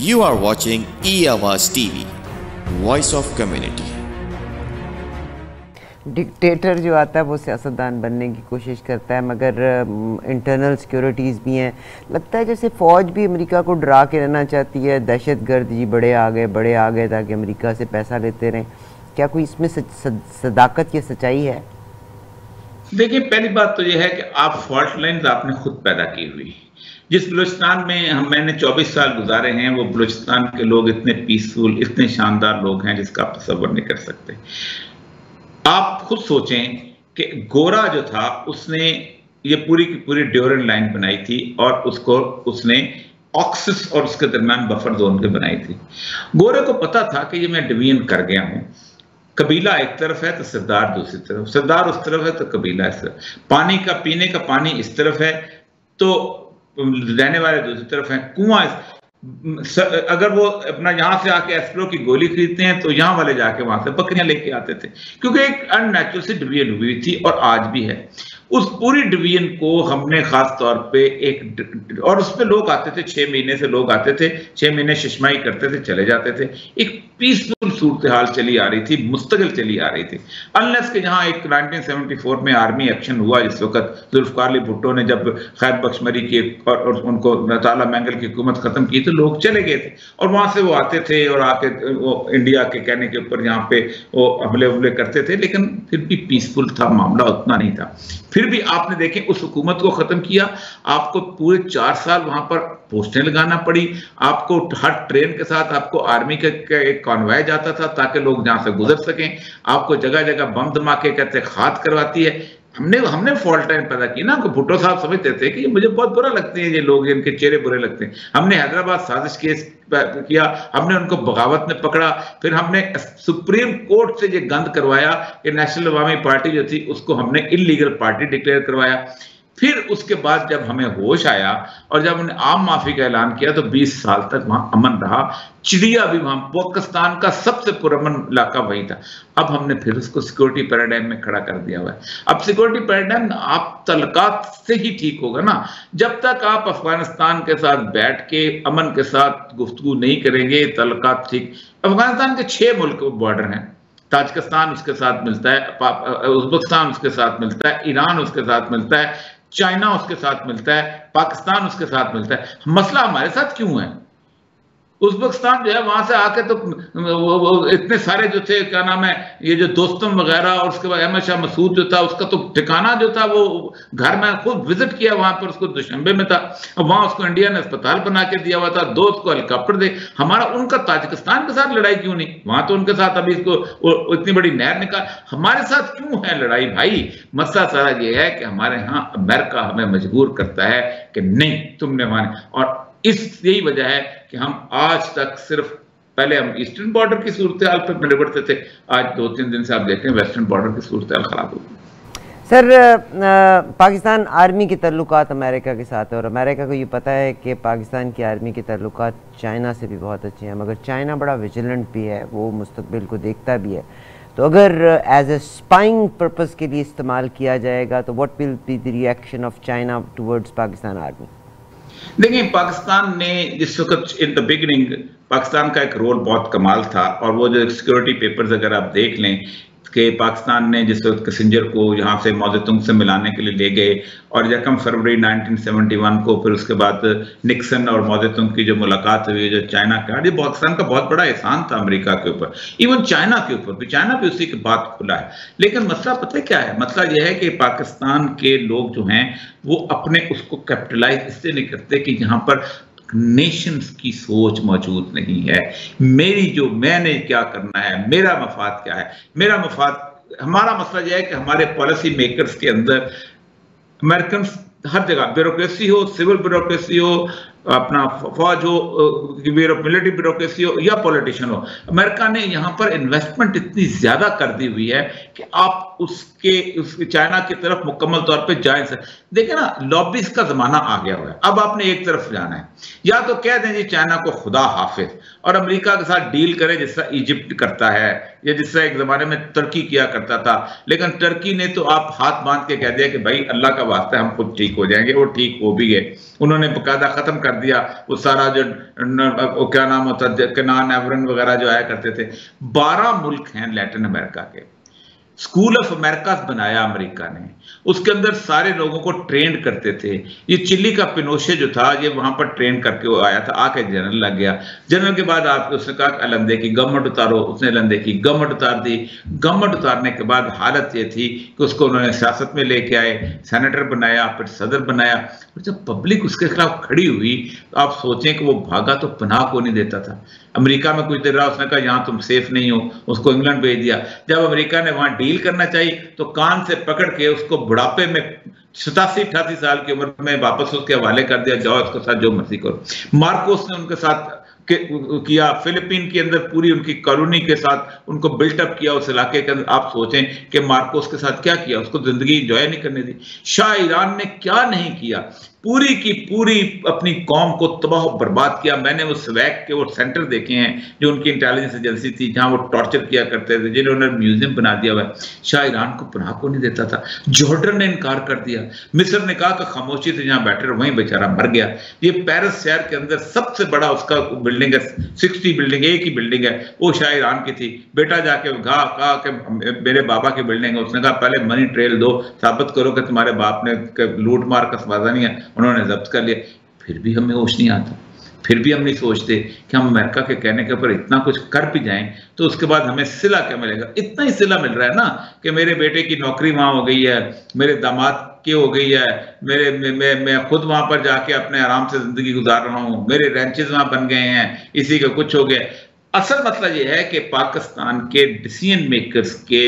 You are watching E-Awaaz TV, Voice of Community. Dictator जो आता है वो सियासतदान बनने की कोशिश करता है, मगर इंटरनल सिक्योरिटीज़ भी हैं। लगता है जैसे फ़ौज भी अमेरिका को डरा के रहना चाहती है, दहशत गर्द जी बड़े आ गए ताकि अमेरिका से पैसा लेते रहें। क्या कोई इसमें सदाकत या सच्चाई है? देखिए, पहली बात तो यह है कि आप फॉल्ट लाइन्स आपने खुद पैदा की हुई। जिस बलूचिस्तान में मैंने 24 साल गुजारे हैं, वो बलूचिस्तान के लोग इतने पीसफुल, इतने शानदार लोग हैं जिसका आप तसव्वुर नहीं कर सकते। आप खुद सोचें कि गोरा जो था उसने ये पूरी की पूरी ड्यूरन लाइन बनाई थी और उसने ऑक्सिस और उसके दरमियान बफर जोन के बनाई थी। गोरे को पता था कि ये मैं डिवीजन कर गया हूं, कबीला एक तरफ है तो सरदार दूसरी तरफ, सरदार उस तरफ है तो कबीला इस तरफ, पानी का पीने का पानी इस तरफ है तो रहने वाले दूसरी तरफ है, कुआं अगर वो अपना यहां से आके एस्प्रो की गोली खरीदते हैं तो यहां वाले जाके वहां से बकरियां लेके आते थे, क्योंकि एक अननेचुरल सी डिवीजन हुई थी और आज भी है। उस पूरी डिवीजन को हमने खास तौर पे और उसमें लोग आते थे, 6 महीने से लोग आते थे, 6 महीने शिशमाई करते थे, चले जाते थे। एक पीसफुल सूरत हाल चली आ रही थी, मुस्तकिल चली आ रही थी, अनलेस के जहां एक 1974 में आर्मी एक्शन हुआ, जिस वक्त जुल्फकार अली भुट्टो ने जब खैर बख्शमरी की और उनको ताला मैंगल की हुकूमत खत्म की तो लोग चले गए थे और वहां से वो आते थे और आके वो इंडिया के कहने के ऊपर यहाँ पे वो हमले करते थे, लेकिन फिर भी पीसफुल था मामला, उतना नहीं था। फिर भी आपने देखें उस हुकूमत को खत्म किया, आपको पूरे 4 साल वहां पर पोस्टें लगाना पड़ी, आपको हर ट्रेन के साथ आपको आर्मी का एक कॉन्वॉय जाता था ताकि लोग जहां से गुजर सकें, आपको जगह जगह बम धमाके कहते खाद करवाती है। हमने फॉल्ट लाइन पैदा की ना, भुट्टो साहब समझते थे कि मुझे बहुत बुरा लगते हैं ये लोग, इनके चेहरे बुरे लगते हैं। हमने हैदराबाद साजिश केस किया, हमने उनको बगावत में पकड़ा, फिर हमने सुप्रीम कोर्ट से ये गंद करवाया कि नेशनल अवामी पार्टी जो थी उसको हमने इलीगल पार्टी डिक्लेयर करवाया। फिर उसके बाद जब हमें होश आया और जब हमने आम माफी का ऐलान किया तो 20 साल तक वहां अमन रहा, चिड़िया भी वहां, पाकिस्तान का सबसे पुरअमन इलाका वही था। अब हमने फिर उसको सिक्योरिटी पैराडाइम में खड़ा कर दिया हुआ है। अब सिक्योरिटी पैराडाइम आप तलकात से ही ठीक होगा ना, जब तक आप अफगानिस्तान के साथ बैठ के अमन के साथ गुफ्तगू नहीं करेंगे, तलकात ठीक। अफगानिस्तान के 6 मुल्क बॉर्डर हैं, ताजिकिस्तान उसके साथ मिलता है, उज्बेकिस्तान उसके साथ मिलता है, ईरान उसके साथ मिलता है, चाइना उसके साथ मिलता है, पाकिस्तान उसके साथ मिलता है। मसला हमारे साथ क्यों है? उज्बेकिस्तान जो है वहां से आके तो वो इतने सारे जो थे, क्या नाम है, ये जो दोस्तम वगैरह और उसके बाद अहमद शाह मसूद जो था उसका तो ठिकाना जो था वो घर में खुद विजिट किया वहां पर, उसको दुशंबे में था, वहां उसको इंडिया ने अस्पताल बना के दिया हुआ था, 2 उसको हेलीकॉप्टर दे। हमारा उनका ताजिकिस्तान के साथ लड़ाई क्यों नहीं? वहां तो उनके साथ अभी इसको इतनी बड़ी नहर निकाल, हमारे साथ क्यों है लड़ाई भाई? मसला सारा ये है कि हमारे यहाँ अमेरिका हमें मजबूर करता है कि नहीं तुमने माने, और यही वजह है कि हम आज तक सिर्फ पहले हम ईस्टर्न बॉर्डर की सूरत हाल पर निबटते थे, आज 2-3 दिन से आप देखें वेस्टर्न बॉर्डर की सूरत हाल खराब हो गई। सर, पाकिस्तान आर्मी के ताल्लुकात अमेरिका के साथ है और अमेरिका को ये पता है कि पाकिस्तान की आर्मी के ताल्लुकात चाइना से भी बहुत अच्छे हैं, मगर चाइना बड़ा विजिलेंट भी है, वो मुस्तकबिल को देखता भी है। तो अगर एज ए स्पाइंग पर्पस के लिए इस्तेमाल किया जाएगा तो what will be the reaction of China towards Pakistan army? देखिए, पाकिस्तान ने जिस वक्त इन द बिगिनिंग पाकिस्तान का एक रोल बहुत कमाल था, और वो जो सिक्योरिटी पेपर्स अगर आप देख लें कि पाकिस्तान ने जिस वक्त किसिंजर को यहाँ से मौज़ेतुंग से मिलाने के लिए ले गए और 1 फरवरी 1971 को फिर उसके बाद निक्सन और मौज़ेतुंग की जो मुलाकात हुई जो चाइना का, ये पाकिस्तान का बहुत बड़ा एहसान था अमेरिका के ऊपर, इवन चाइना के ऊपर भी, चाइना भी उसी के बाद खुला है। लेकिन मसला पता है क्या है? मसला यह है कि पाकिस्तान के लोग जो हैं वो अपने उसको कैपिटलाइज इससे नहीं करते कि यहाँ पर नेशंस की सोच मौजूद नहीं है। मैंने क्या करना है, मेरा मफाद क्या है, मेरा मफाद, हमारा मसला यह है कि हमारे पॉलिसी मेकर्स के अंदर अमेरिकन हर जगह ब्यूरोक्रेसी हो, सिविल ब्यूरोक्रेसी हो, अपना फौज हो, मिलिट्री ब्यूरोक्रेसी हो या पॉलिटिशियन हो, अमेरिका ने यहाँ पर इन्वेस्टमेंट इतनी ज्यादा कर दी हुई है कि आप उसके चाइना की तरफ मुकम्मल तौर पे जाए। देखिए ना, लॉबीज का जमाना आ गया हुआ है। अब आपने एक तरफ जाना है, या तो कह दें जी चाइना को खुदा हाफिज और अमेरिका के साथ डील करे जिस तरह इजिप्ट करता है या जिस तरह एक जमाने में तुर्की किया करता था, लेकिन तुर्की ने तो आप हाथ बांध के कह दिया कि भाई अल्लाह का वास्ता हम खुद ठीक हो जाएंगे, वो ठीक हो भी गए। उन्होंने बकायदा खत्म कर दिया, वो सारा जो क्या नाम होता है, केनान एवरन वगैरह जो आया करते थे। 12 मुल्क हैं लैटिन अमेरिका के, स्कूल ऑफ अमेरिका बनाया अमेरिका ने, उसके अंदर सारे लोगों को ट्रेन करते थे। ये चिली का पिनोशे जो था, ये वहां पर ट्रेन करके वो आया था, आके जनरल लग गया। जनरल के बाद आपको उसने कहा अलंदे की गवर्नमेंट उतारो, उसने अलंदे की गवर्नमेंट उतार दी। गवर्नमेंट उतारने के बाद हालत ये थी कि उसको उन्होंने सियासत में लेके आए, सेनेटर बनाया, फिर सदर बनाया। और जब पब्लिक उसके खिलाफ खड़ी हुई तो आप सोचें कि वो भागा तो पनाह को नहीं देता था। अमेरिका में कुछ देर रहा, उसने कहा यहाँ तुम सेफ नहीं हो, उसको इंग्लैंड भेज दिया। जब अमेरिका ने वहां डील करना चाहिए तो कान से पकड़ के उसको बुढ़ापे में 87-88 साल की उम्र में वापस उसके हवाले कर दिया, जाओ उसके साथ जो मर्जी करो। मार्कोस ने उनके साथ किया, फिलीपीन के अंदर पूरी उनकी कॉलोनी के साथ उनको बिल्टअप किया उस इलाके के अंदर। आप सोचें कि मार्कोस के साथ क्या किया, उसको जिंदगी एंजॉय नहीं करने दी। शाह ईरान ने क्या नहीं किया, पूरी की पूरी अपनी कौम को तबाह बर्बाद किया। मैंने वो स्वैक के वो सेंटर देखे हैं जो उनकी इंटेलिजेंस एजेंसी थी, जहां वो टॉर्चर किया करते थे, जिन्होंने म्यूजियम बना दिया हुआ है। शाह ईरान को पनाह को नहीं देता था। जॉर्डन ने इनकार कर दिया, मिस्र ने कहा कि खामोशी से जहां बैठे रहे, वहीं बेचारा मर गया। ये पेरिस शहर के अंदर सबसे बड़ा उसका बिल्डिंग है, 60 बिल्डिंग, एक ही बिल्डिंग है, वो शाह ईरान की थी। बेटा जाके कहा कि मेरे बाबा की बिल्डिंग है। उसने कहा पहले मनी ट्रेल दो, साबित करो कि तुम्हारे बाप ने लूट मार का सवादा नहीं है। उन्होंने जब्त कर लिया। फिर भी हमें होश नहीं आता, फिर भी हम नहीं सोचते कि हम अमेरिका के कहने के ऊपर इतना कुछ कर भी जाएं तो उसके बाद हमें सिला क्या मिलेगा। इतना ही सिला मिल रहा है ना कि मेरे बेटे की नौकरी वहां हो गई है, मेरे दामाद की हो गई है, मैं खुद वहां पर जाके अपने आराम से जिंदगी गुजार रहा हूं, मेरे रेंचेस वहां बन गए हैं, इसी का कुछ हो गया। असल मतलब यह है कि पाकिस्तान के डिसीजन मेकर्स के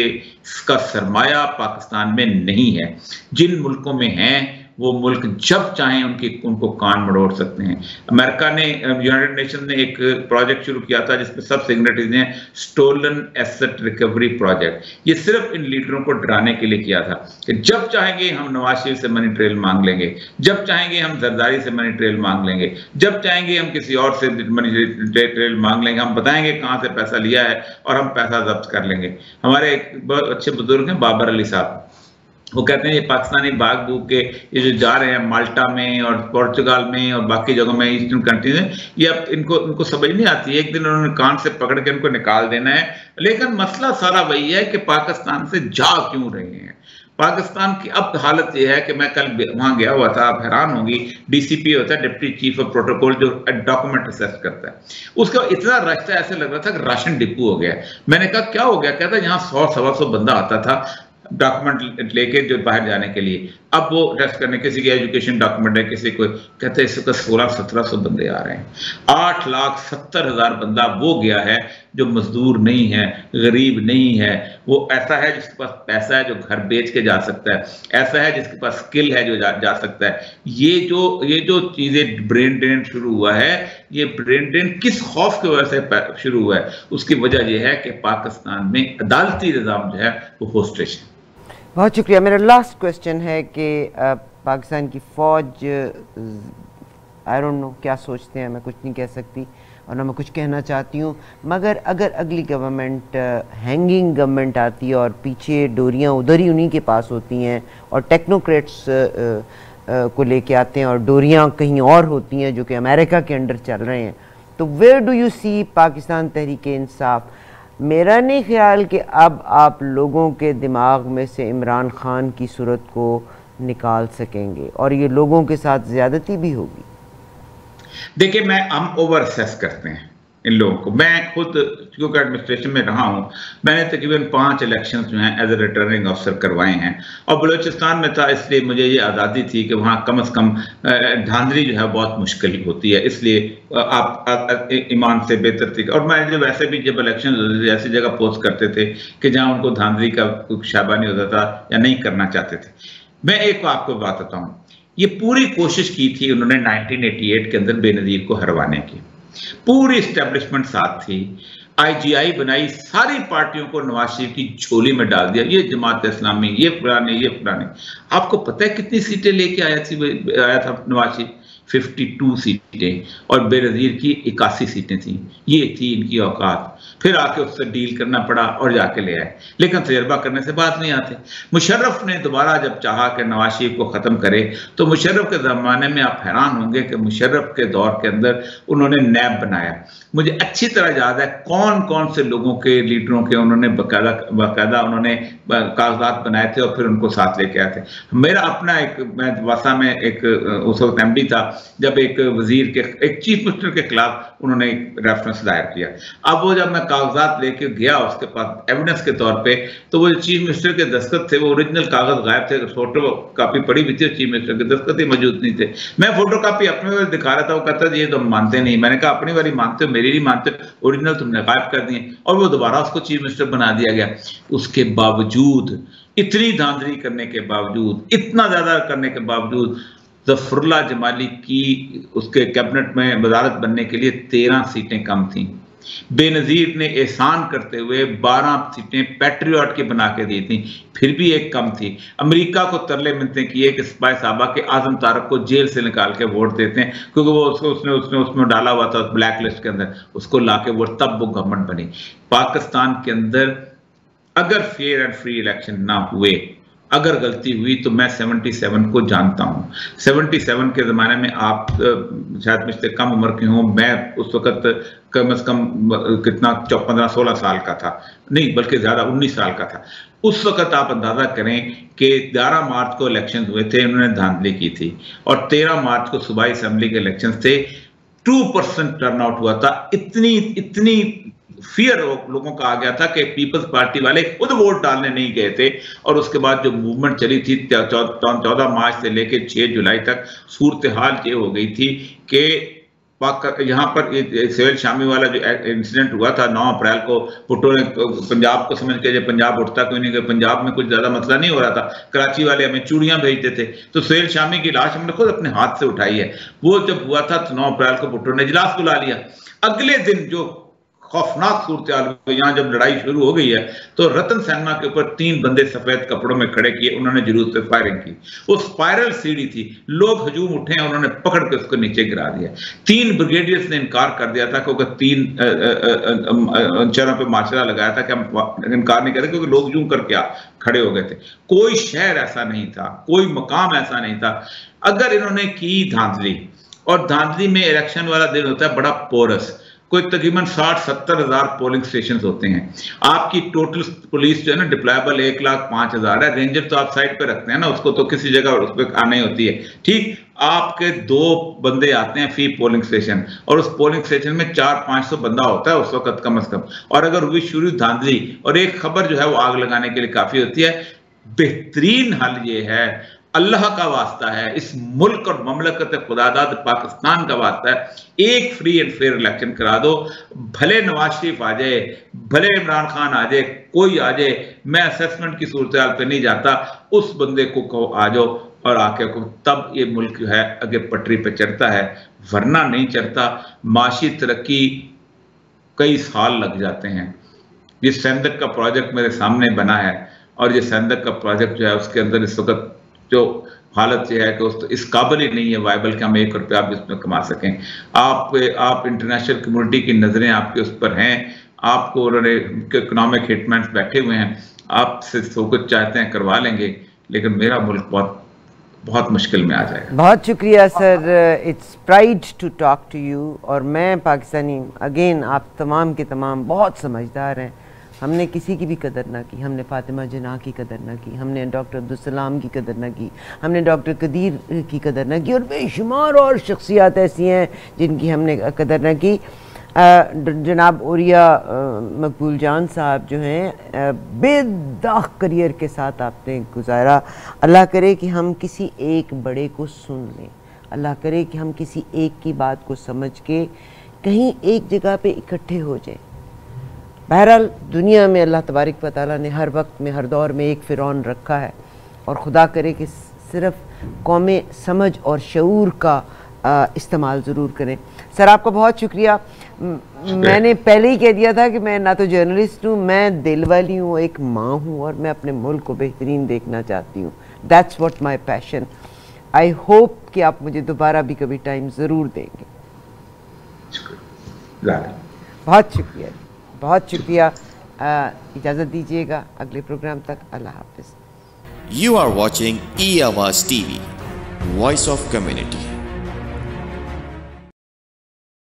का सरमाया पाकिस्तान में नहीं है। जिन मुल्कों में हैं वो मुल्क जब चाहें उनको कान मरोड़ सकते हैं। अमेरिका ने, यूनाइटेड नेशन ने एक प्रोजेक्ट शुरू किया था जिसमें सब सिग्नेटरीज हैं, स्टोलन एसेट रिकवरी प्रोजेक्ट। ये सिर्फ इन लीडरों को डराने के लिए किया था कि जब चाहेंगे हम नवाज शरीफ से मनी ट्रेल मांग लेंगे, जब चाहेंगे हम जरदारी से मनी ट्रेल मांग लेंगे, जब चाहेंगे हम किसी और से मनी ट्रेल मांग लेंगे, हम बताएंगे कहाँ से पैसा लिया है और हम पैसा जब्त कर लेंगे। हमारे एक बहुत अच्छे बुजुर्ग हैं बाबर अली साहब, वो कहते हैं ये पाकिस्तानी भाग भूग के ये जो जा रहे हैं माल्टा में और पोर्चुगाल में और बाकी जगहों में, ईस्टर्न कंट्रीज में, ये अब इनको समझ नहीं आती। एक दिन उन्होंने कान से पकड़ के इनको निकाल देना है। लेकिन मसला सारा वही है कि पाकिस्तान से जा क्यों रहे हैं। पाकिस्तान की अब हालत यह है कि मैं कल वहां गया हुआ था, आप हैरान होंगी, डीसीपी होता है डिप्टी चीफ ऑफ प्रोटोकॉल, जो डॉक्यूमेंट असेस करता है, उसका इतना रास्ता ऐसे लग रहा था कि राशन डिपो हो गया। मैंने कहा क्या हो गया, कहता यहाँ 100-125 बंदा आता था डॉक्यूमेंट लेके जो बाहर जाने के लिए, अब वो टेस्ट करने, किसी की एजुकेशन डॉक्यूमेंट है, किसी को, कहते हैं इस वक्त 1600-1700 बंदे आ रहे हैं। 8,70,000 बंदा वो गया है जो मजदूर नहीं है, गरीब नहीं है, वो ऐसा है जिसके पास पैसा है जो घर बेच के जा सकता है, ऐसा है जिसके पास स्किल है जो जा सकता है। ये जो चीजें ब्रेन ड्रेन शुरू हुआ है, ये ब्रेन ड्रेन किस खौफ की वजह से शुरू हुआ है? उसकी वजह यह है कि पाकिस्तान में अदालती निज़ाम जो है वो होस्टेज है। बहुत शुक्रिया। मेरा लास्ट क्वेश्चन है कि पाकिस्तान की फ़ौज, आई डोंट नो क्या सोचते हैं, मैं कुछ नहीं कह सकती और ना मैं कुछ कहना चाहती हूँ, मगर अगर अगली गवर्नमेंट हैंगिंग गवर्नमेंट आती है और पीछे डोरियाँ उधर ही उन्हीं के पास होती हैं और टेक्नोक्रेट्स को लेके आते हैं और डोरियाँ कहीं और होती हैं जो कि अमेरिका के अंडर चल रहे हैं, तो where do you see Pakistan Tehreek Insaf? मेरा नहीं ख्याल कि अब आप लोगों के दिमाग में से इमरान खान की सूरत को निकाल सकेंगे और ये लोगों के साथ ज़्यादती भी होगी। देखिए, हम ओवर असेस करते हैं इन लोगों को। मैं खुद क्योंकि एडमिनिस्ट्रेशन में रहा हूं, मैंने तकरीबन 5 इलेक्शंस जो हैं एज ए रिटर्निंग ऑफिसर करवाए हैं और बलूचिस्तान में था, इसलिए मुझे ये आज़ादी थी कि वहाँ कम से कम धांधली जो है बहुत मुश्किल होती है, इसलिए आप ईमान से बेहतर थी। और मैं जो वैसे भी जब इलेक्शन ऐसी जगह पोस्ट करते थे कि जहाँ उनको धांधली का कोई शाबा नहीं होता था या नहीं करना चाहते थे। मैं एक आपको बात बताऊँ, ये पूरी कोशिश की थी उन्होंने 1988 के अंदर बेनज़ीर को हरवाने की, पूरी इस्टेब्लिशमेंट साथ थी, IGI बनाई, सारी पार्टियों को नवाज शरीफ की झोली में डाल दिया, ये जमात इस्लामी, ये फलाने। आपको पता है कितनी सीटें लेके आया था नवाज शरीफ? 52 सीटें और बेनज़ीर की 81 सीटें थी। ये थी इनकी औकात। फिर आके उससे डील करना पड़ा और जाके ले आए, लेकिन तजर्बा करने से बात नहीं आते। मुशर्रफ ने दोबारा जब चाहा कि नवाज शरीफ को ख़त्म करे, तो मुशर्रफ के ज़माने में आप हैरान होंगे कि मुशर्रफ के दौर के अंदर उन्होंने नैब बनाया। मुझे अच्छी तरह याद है कौन कौन से लोगों के, लीडरों के उन्होंने बाकायदा उन्होंने कागजात बनाए थे और फिर उनको साथ लेके आए थे। मेरा अपना मैं वासा में एक उस वक्त एमडी था जब एक वजीर के, एक चीफ मिनिस्टर के खिलाफ उन्होंने एक रेफरेंस दायर किया। अब वो जब मैं कागजात लेके गया उसके पास एविडेंस के तौर पे, तो वो चीफ मिनिस्टर के दस्तखत थे, वो ओरिजिनल कागज गायब थे, फोटो कापी पड़ी हुई थी, चीफ मिनिस्टर के दस्तखत ही मौजूद नहीं थे। मैं फोटो कापी अपने वाले दिखा रहा था, वो कहता ये तो हम मानते नहीं। मैंने कहा अपनी वाली मानते हो, मेरी नहीं मानते, ओरिजिनल तुमने गायब कर दिए। और वो दोबारा उसको चीफ मिनिस्टर बना दिया गया। उसके बावजूद, इतनी धांधली करने के बावजूद, इतना ज्यादा करने के बावजूद, ज़फ़रुल्लाह जमाली की उसके कैबिनेट में वजारत बनने के लिए 13 सीटें कम थीं। बेनज़ीर ने एहसान करते हुए 12 सीटें पैट्रियट की बना के दी थी, फिर भी एक कम थी। अमेरिका को तरले मिलते किए कि स्पाई साहबा के आजम तारक को जेल से निकाल के वोट देते हैं, क्योंकि वो उसने उसमें डाला हुआ था ब्लैक लिस्ट के अंदर, उसको लाके वोट, तब वो गवर्नमेंट बनी। पाकिस्तान के अंदर अगर फेयर एंड फ्री इलेक्शन ना हुए, अगर गलती हुई, तो मैं 77 को जानता हूं। 77 के ज़माने में आप शायद मुझसे कम उम्र के हों, मैं उस वक्त कम से कम कितना 15-16 साल का था, नहीं बल्कि ज़्यादा 19 साल का था। उस वक्त आप अंदाज़ा करें कि 11 मार्च को इलेक्शन हुए थे, इन्होंने धांधली की थी, और 13 मार्च को सूबाई असेंबली के इलेक्शन थे। 2% टर्नआउट हुआ था। इतनी फियर लोगों का आ गया था कि पीपल्स पार्टी वाले खुद वोट डालने नहीं गए थे। और उसके बाद जो मूवमेंट चली थी 14 मार्च से लेकर 6 जुलाई तक, सूरत हाल ये हो गई थी कि यहाँ पर सेवल शामी वाला जो इंसिडेंट हुआ था 9 अप्रैल को, भुट्टो ने पंजाब को समझ के, जब पंजाब उठता कोई नहीं, पंजाब में कुछ ज्यादा मसला नहीं हो रहा था, कराची वाले हमें चूड़ियां भेजते थे, तो सेवल शामी की लाश हमने खुद अपने हाथ से उठाई है। वो जब हुआ था तो 9 अप्रैल को भुट्टो ने इजलास बुला लिया। अगले दिन जो खौफनाक सूरत हाल, यहाँ जब लड़ाई शुरू हो गई है, तो रतन सेना के ऊपर 3 बंदे सफेद कपड़ों में खड़े किए, उन्होंने जरूरत पे फायरिंग की। वो स्पाइरल सीढ़ी थी, लोग हजूम उठे हैं, उन्होंने पकड़ के उसको नीचे गिरा दिया। 3 ब्रिगेडियर्स ने इनकार कर दिया था, क्योंकि 3 चरणों पे माशरा लगाया था कि हम इनकार नहीं करते, क्योंकि लोग यूं करके खड़े हो गए थे। कोई शहर ऐसा नहीं था, कोई मकाम ऐसा नहीं था। अगर इन्होंने की धांधली, और धांधली में इलेक्शन वाला दिन होता है बड़ा पोरस, कोई तकरीबन 60-70 हज़ार पोलिंग स्टेशन होते हैं। आपकी टोटल पुलिस जो है ना डिप्लॉयबल 1,05,000 है। रेंजर तो आप साइड पे रखते हैं ना, उसको तो किसी जगह उस पर आनी होती है। ठीक, आपके 2 बंदे आते हैं फी पोलिंग स्टेशन, और उस पोलिंग स्टेशन में 400-500 बंदा होता है उस वक्त कम से कम। और अगर हुई शुरू धांधली और एक खबर जो है वो आग लगाने के लिए काफी होती है। बेहतरीन हल ये है, अल्लाह का वास्ता है, इस मुल्क और ममलकत खुदादाद पाकिस्तान का वास्ता है, एक फ्री एंड फेयर इलेक्शन करा दो। भले नवाज शरीफ आ जाए, भले इमरान खान आ जाए, कोई आ जाए, मैं असेसमेंट की सूरत हाल पे नहीं जाता, उस बंदे को आ जाओ और आके को, तब ये मुल्क जो है आगे पटरी पे चढ़ता है, वरना नहीं चढ़ता। माशी तरक्की कई साल लग जाते हैं। ये सेंदक का प्रोजेक्ट मेरे सामने बना है, और ये सेंदक का प्रोजेक्ट जो है उसके अंदर इस वक्त जो हालत यह है कि उस इस काबिल ही नहीं है वायबल कि हम 1 रुपया भी इसमें कमा सकें। आप इंटरनेशनल कम्युनिटी की नज़रें आपके उस पर हैं, आपको उन्होंने इकोनॉमिक हिटमैन बैठे हुए हैं, आपसे सब कुछ चाहते हैं करवा लेंगे, लेकिन मेरा मुल्क बहुत मुश्किल में आ जाएगा। बहुत शुक्रिया sir, it's pride to talk to you. और मैं पाकिस्तानी, अगेन आप तमाम के तमाम बहुत समझदार हैं। हमने किसी की भी कदर ना की, हमने फातिमा जनाह की कदर ना की, हमने डॉक्टर अब्दुल सलाम की कदर ना की, हमने डॉक्टर कदीर की कदर ना की, और बेशुमार और शख्सियात ऐसी हैं जिनकी हमने कदर ना की। जनाब ओरिया मकबूल जान साहब जो हैं, बेदाग करियर के साथ आपने गुजारा। अल्लाह करे कि हम किसी एक बड़े को सुन लें, अल्लाह करे कि हम किसी एक की बात को समझ के कहीं एक जगह पे इकट्ठे हो जाएं। बहरहाल दुनिया में अल्लाह तबारक व तआला ने हर वक्त में, हर दौर में एक फ़िरौन रखा है, और खुदा करे कि सिर्फ कौमें समझ और शऊर का इस्तेमाल ज़रूर करें। सर आपका बहुत शुक्रिया। मैंने पहले ही कह दिया था कि मैं ना तो जर्नलिस्ट हूँ, मैं दिल वाली हूँ, एक माँ हूँ, और मैं अपने मुल्क को बेहतरीन देखना चाहती हूँ। That's what my passion. I hope कि आप मुझे दोबारा भी कभी टाइम ज़रूर देंगे। बहुत शुक्रिया, बहुत शुक्रिया। इजाज़त दीजिएगा अगले प्रोग्राम तक। अल्लाह हाफिज़। You are watching E-Awaaz TV, Voice of Community.